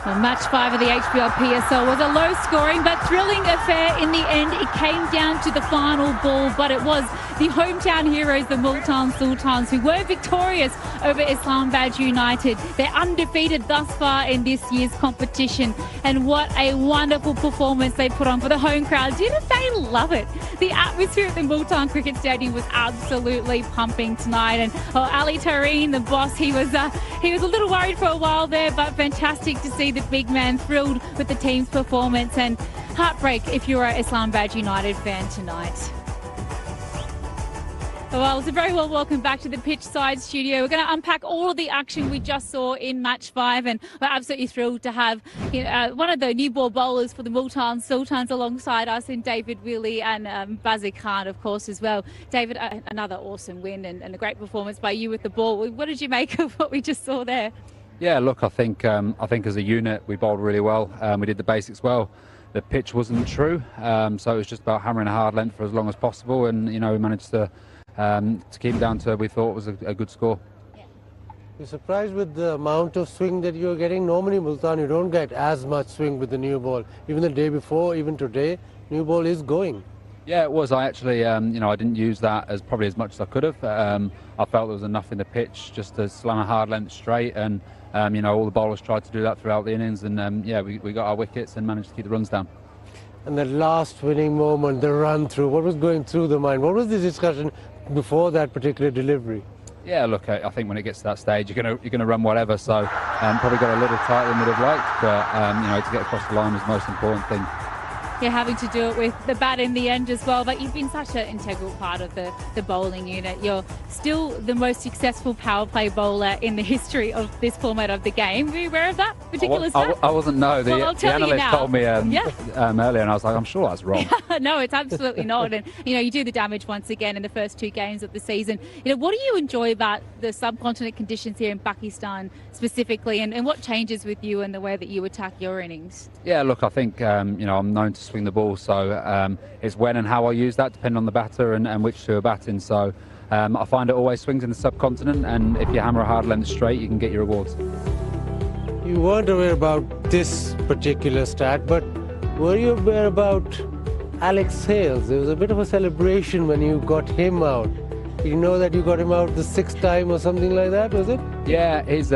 Well, match 5 of the HBL PSL was a low-scoring but thrilling affair in the end. It came down to the final ball, but it was the hometown heroes, the Multan Sultans, who were victorious over Islamabad United. They're undefeated thus far in this year's competition, and what a wonderful performance they put on for the home crowd. Didn't they love it? The atmosphere at the Multan Cricket Stadium was absolutely pumping tonight, and Ali Tareen, the boss, he was a little worried for a while there, but fantastic to see the big man thrilled with the team's performance, and heartbreak if you're an Islamabad United fan tonight. Well, it's a very well welcome back to the pitch side studio. We're going to unpack all of the action we just saw in match 5, and we're absolutely thrilled to have one of the new ball bowlers for the Multan Sultans alongside us in David Willey and Bazir Khan, of course, as well. David, another awesome win and a great performance by you with the ball. What did you make of what we just saw there? Yeah, look, I think as a unit we bowled really well. We did the basics well. The pitch wasn't true, so it was just about hammering a hard length for as long as possible, and we managed to keep down to we thought was a good score. Yeah. You're surprised with the amount of swing that you're getting? Normally, Multan, you don't get as much swing with the new ball. Even the day before, even today, new ball is going. Yeah, it was. I actually, I didn't use that probably as much as I could have. I felt there was enough in the pitch just to slam a hard length straight, and all the bowlers tried to do that throughout the innings, and we got our wickets and managed to keep the runs down. And the last winning moment, the run through, what was going through the mind? What was the discussion before that particular delivery? Yeah, look, I think when it gets to that stage, you're gonna run whatever. So probably got a little tighter than we'd have liked, but to get across the line was the most important thing. You're having to do it with the bat in the end as well, but you've been such an integral part of the bowling unit. You're still the most successful power play bowler in the history of this format of the game. Were you aware of that particular stat? I wasn't, no. The analyst told me earlier, and I was like, I'm sure that's wrong. No, it's absolutely not. And, you do the damage once again in the first 2 games of the season. What do you enjoy about the subcontinent conditions here in Pakistan specifically, and what changes with you and the way that you attack your innings? Yeah, look, I think, I'm known to swing the ball, so it's when and how I use that, depending on the batter and which two are batting. So I find it always swings in the subcontinent, and if you hammer a hard length straight, you can get your rewards. You weren't aware about this particular stat, but were you aware about Alex Hales? There was a bit of a celebration when you got him out. You know that you got him out the 6th time or something like that, was it? Yeah, he's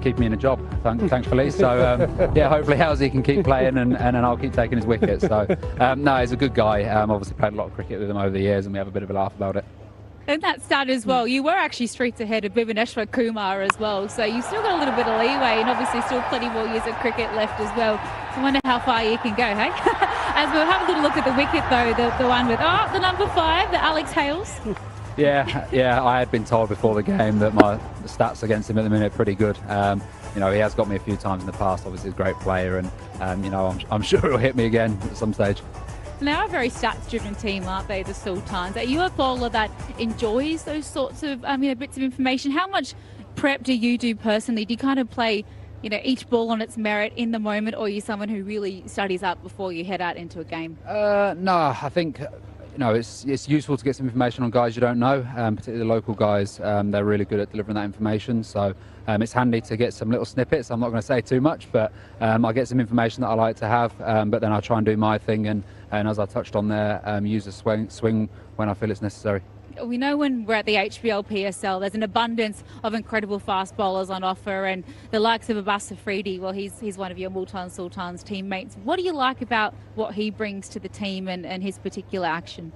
keeping me in a job, thankfully. So hopefully Halsey can keep playing, and then I'll keep taking his wickets. So no, he's a good guy. Obviously played a lot of cricket with him over the years, and we have a bit of a laugh about it. And that stat as well, you were actually streets ahead of Bhuvaneshwar Kumar as well, so you've still got a little bit of leeway, and obviously still plenty more years of cricket left as well. So I wonder how far you can go, hey? As we'll have a little look at the wicket though, the one with the number 5, the Alex Hales. Yeah, I had been told before the game that the stats against him at the minute are pretty good. He has got me a few times in the past. Obviously, he's a great player, and I'm sure he'll hit me again at some stage. Now a very stats-driven team, aren't they, the Sultans? Are you a bowler that enjoys those sorts of bits of information? How much prep do you do personally? Do you kind of play each ball on its merit in the moment, or are you someone who really studies up before you head out into a game? No, I think it's useful to get some information on guys you don't know, particularly the local guys. They're really good at delivering that information, so it's handy to get some little snippets. I'm not going to say too much, but I get some information that I like to have, but then I try and do my thing, and as I touched on there, use a swing when I feel it's necessary. We know when we're at the HBL PSL, there's an abundance of incredible fast bowlers on offer, and the likes of Abbas Afridi, well, he's one of your Multan Sultans teammates. What do you like about what he brings to the team and his particular action?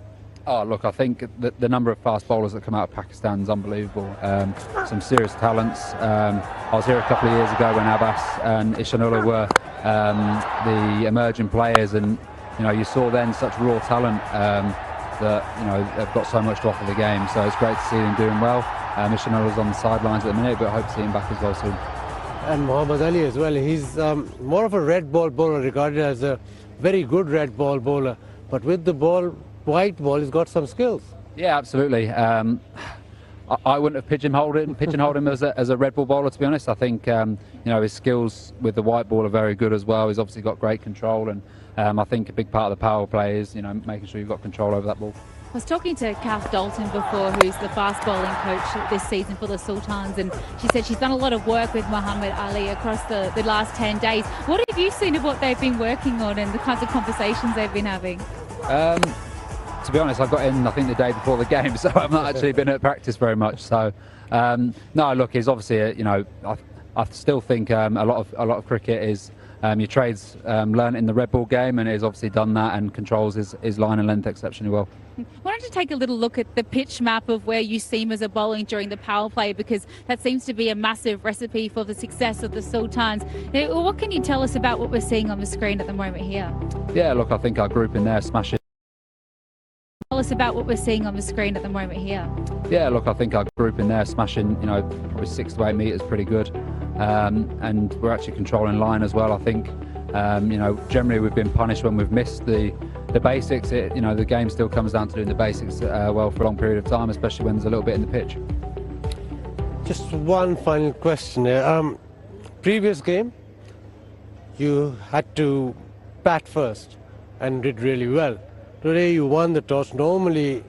Oh, look, I think the number of fast bowlers that come out of Pakistan is unbelievable. Some serious talents. I was here a couple of years ago when Abbas and Ishanullah were the emerging players, and you saw then such raw talent that they've got so much to offer the game. So it's great to see them doing well. Ishanullah's on the sidelines at the minute, but I hope to see him back as well soon. And Muhammad Ali as well. He's more of a red ball bowler, regarded as a very good red ball bowler. But with the white ball, he's got some skills. Yeah, absolutely. I wouldn't have pigeonholed him as a red ball bowler, to be honest. I think his skills with the white ball are very good as well. He's obviously got great control, and I think a big part of the power play is making sure you've got control over that ball. I was talking to Kath Dalton before, who's the fast bowling coach this season for the Sultans, and she said she's done a lot of work with Muhammad Ali across the last 10 days. What have you seen of what they've been working on and the kinds of conversations they've been having? To be honest, I got in, I think, the day before the game, so I've not actually been at practice very much. So, no, look, it's obviously, I still think a lot of cricket is your trades learned in the red ball game, and he's obviously done that and controls his line and length exceptionally well. Why don't you take a little look at the pitch map of where you seam as a bowling during the power play, because that seems to be a massive recipe for the success of the Sultans. Now, what can you tell us about what we're seeing on the screen at the moment here? Yeah, look, I think our group in there smashing. Tell us about what we're seeing on the screen at the moment here. Yeah, look, I think our group in there smashing, probably 6 to 8 metres, pretty good. And we're actually controlling line as well. I think, generally we've been punished when we've missed the basics. The game still comes down to doing the basics well for a long period of time, especially when there's a little bit in the pitch. Just one final question here. Previous game, you had to bat first and did really well. Today you won the toss. Normally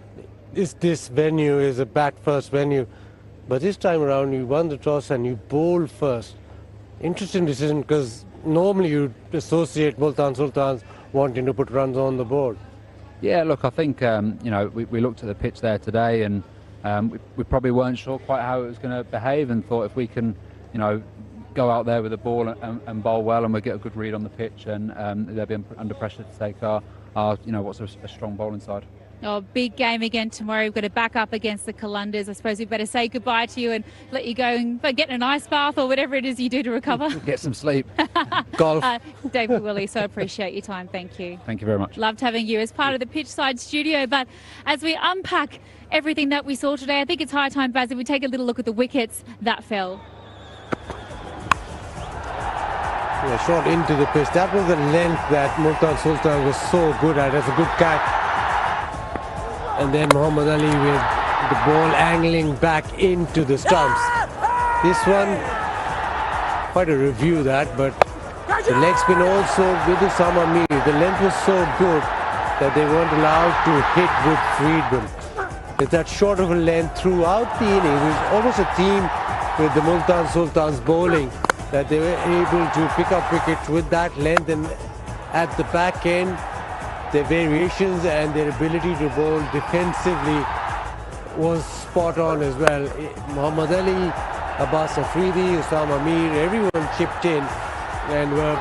this venue is a bat first venue, but this time around you won the toss and you bowled first. Interesting decision, because normally you associate Multan Sultans wanting to put runs on the board. Yeah, look, I think we looked at the pitch there today, and we probably weren't sure quite how it was going to behave, and thought if we can go out there with the ball and bowl well, and we'll get a good read on the pitch, and they'll be under pressure to take our what's a strong bowling side. Oh, big game again tomorrow. We've got to back up against the Qalandars. I suppose we better say goodbye to you and let you go and get an ice bath or whatever it is you do to recover. Get some sleep. Golf. David Willey, so appreciate your time. Thank you. Thank you very much. Loved having you as part of the pitchside studio. But as we unpack everything that we saw today, I think it's high time, Baz, if we take a little look at the wickets that fell. Yeah, shot into the pitch. That was the length that Multan Sultan was so good at. That's a good catch. And then Muhammad Ali with the ball angling back into the stumps. This one, quite a review that, but the leg spin also with the Islamabad, the length was so good that they weren't allowed to hit with freedom. With that short of a length throughout the innings, it was almost a theme with the Multan Sultans bowling, that they were able to pick up wickets with that length, and at the back end, their variations and their ability to bowl defensively was spot on as well. Muhammad Ali, Abbas Afridi, Usama Mir, everyone chipped in and were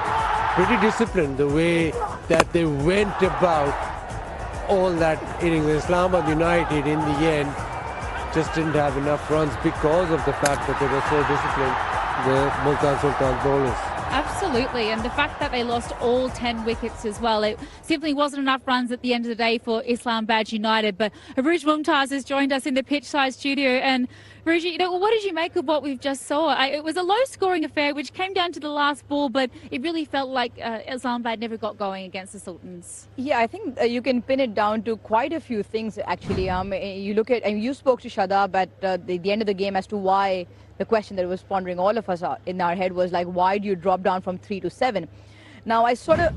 pretty disciplined the way that they went about all that innings. Islamabad United in the end just didn't have enough runs because of the fact that they were so disciplined, the Multan Sultan bowlers. Absolutely, and the fact that they lost all 10 wickets as well, it simply wasn't enough runs at the end of the day for Islamabad United. But Aruj Mumtaz has joined us in the pitchside studio, and Aruj, what did you make of what we've just saw? It was a low-scoring affair which came down to the last ball, but it really felt like Islamabad never got going against the Sultans. Yeah, I think you can pin it down to quite a few things actually. You look at, and you spoke to Shadab at the end of the game as to why. The question that was pondering all of us in our head was like, why do you drop down from 3 to 7? Now, I sort of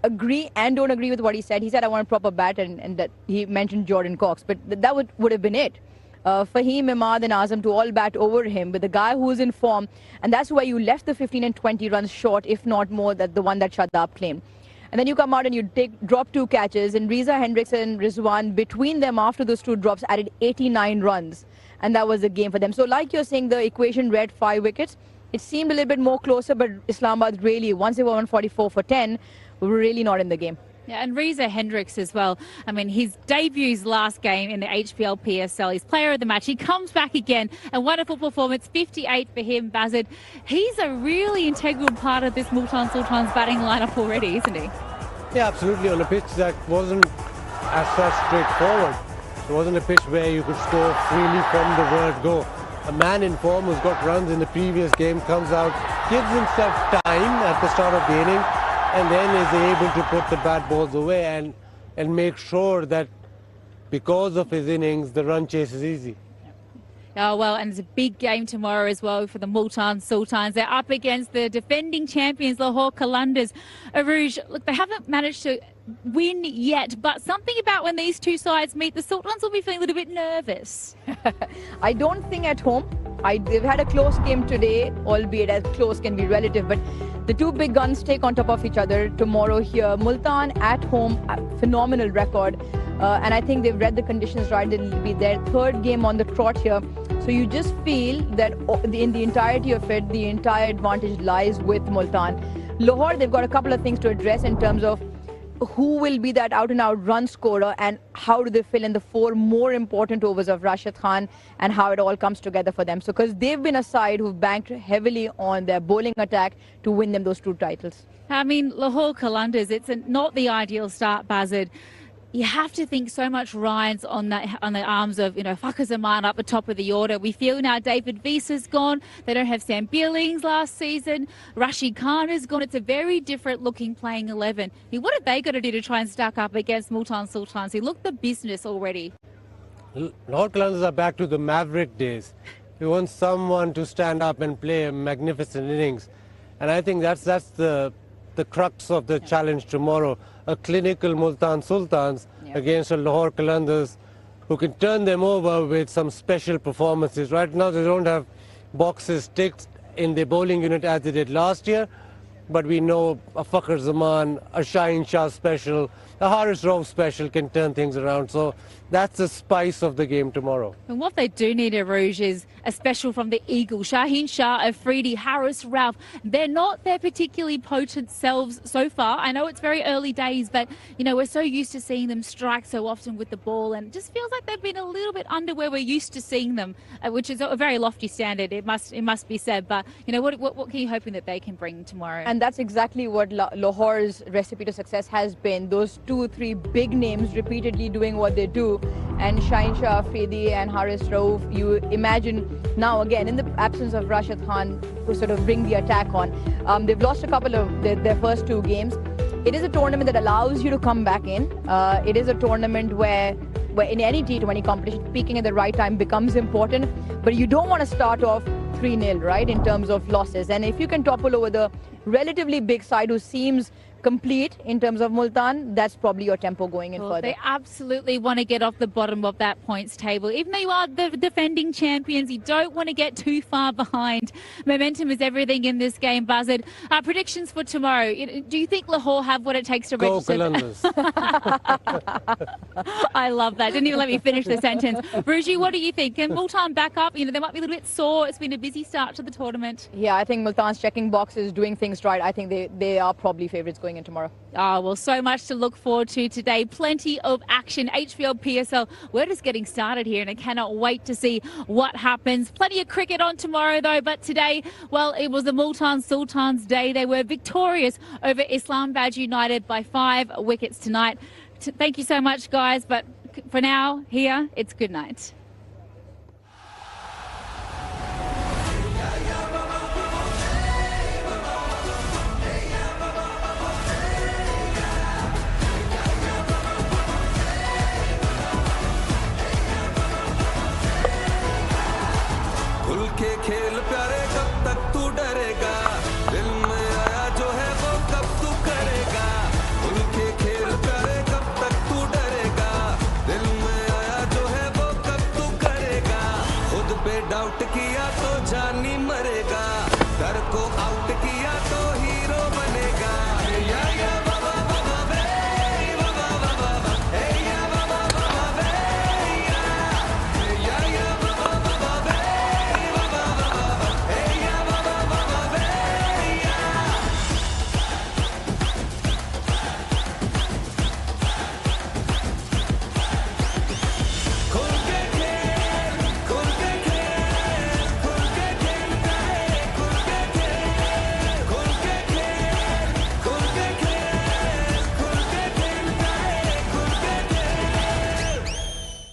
agree and don't agree with what he said. He said, I want a proper bat, and that he mentioned Jordan Cox, but that would have been it. Fahim, Imad and Azam to all bat over him with a guy who's in form, and that's why you left the 15 and 20 runs short, if not more, that the one that Shadab claimed. And then you come out and you drop 2 catches, and Reza Hendricks and Rizwan, between them after those 2 drops, added 89 runs. And that was the game for them. So like you're saying, the equation read 5 wickets. It seemed a little bit more closer, but Islamabad really, once they were 144 for 10, were really not in the game. Yeah, and Reza Hendricks as well. I mean, his debuts last game in the HBL PSL. He's player of the match. He comes back again. A wonderful performance, 58 for him, Bazard. He's a really integral part of this Multan Sultan's batting lineup already, isn't he? Yeah, absolutely. On a pitch that wasn't as such straightforward. It wasn't a pitch where you could score freely from the word go. A man in form who's got runs in the previous game comes out, gives himself time at the start of the inning, and then is able to put the bad balls away and make sure that because of his innings, the run chase is easy. Oh, well, and it's a big game tomorrow as well for the Multan Sultans. They're up against the defending champions, Lahore Qalandars. Aruj, look, they haven't managed to win yet, but something about when these two sides meet, the Sultans will be feeling a little bit nervous. I don't think at home. They've had a close game today, albeit as close can be relative, but the two big guns take on top of each other tomorrow here. Multan at home, a phenomenal record. And I think they've read the conditions right. It'll be their third game on the trot here. So you just feel that in the entirety of it, the entire advantage lies with Multan. Lahore, they've got a couple of things to address in terms of who will be that out-and-out run scorer and how do they fill in the four more important overs of Rashid Khan and how it all comes together for them. So because they've been a side who've banked heavily on their bowling attack to win them those two titles. I mean, Lahore Qalandars, it's not the ideal start, Bazard. You have to think so much rides on the arms of, Fakhar Zaman up the top of the order. We feel now David Visa's gone. They don't have Sam Billings last season. Rashid Khan is gone. It's a very different looking playing 11. I mean, what have they got to do to try and stack up against Multan Sultans? He looked the business already. Lahore Qalandars are back to the Maverick days. We want someone to stand up and play a magnificent innings. And I think that's the crux of the challenge tomorrow. A clinical Multan Sultans against a Lahore Qalandars who can turn them over with some special performances. Right now they don't have boxes ticked in the bowling unit as they did last year, but we know a Fakhar Zaman, a Shaheen Shah special, a Haris Rauf special can turn things around. So that's the spice of the game tomorrow. And what they do need, Aruj, is a special from the Eagle. Shaheen Shah, Afridi, Haris Rauf. They're not their particularly potent selves so far. I know it's very early days, but, we're so used to seeing them strike so often with the ball, and it just feels like they've been a little bit under where we're used to seeing them, which is a very lofty standard, it must be said. But, what can you hoping that they can bring tomorrow? And that's exactly what Lahore's recipe to success has been. Those 2-3 big names repeatedly doing what they do. And Shaheen Shah, Afridi and Haris Rauf, you imagine now again in the absence of Rashid Khan to sort of bring the attack on. They've lost a couple of their first two games. It is a tournament that allows you to come back in. It is a tournament where in any T20 competition, peaking at the right time becomes important. But you don't want to start off 3-0, right, in terms of losses. And if you can topple over the relatively big side who seems complete in terms of Multan, that's probably your tempo going in further. They absolutely want to get off the bottom of that points table. Even though you are the defending champions, you don't want to get too far behind. Momentum is everything in this game, Buzzard. Predictions for tomorrow. Do you think Lahore have what it takes to register? Go Qalandars. I love that. Didn't even let me finish the sentence. Ruji, what do you think? Can Multan back up? They might be a little bit sore. It's been a busy start to the tournament. Yeah, I think Multan's checking boxes, doing things right. I think they are probably favourites going in tomorrow. Oh, well, so much to look forward to today. Plenty of action. HBL PSL, we're just getting started here and I cannot wait to see what happens. Plenty of cricket on tomorrow though, but today, well, it was the Multan Sultans day. They were victorious over Islamabad United by 5 wickets tonight. Thank you so much, guys, but for now, here, it's good night.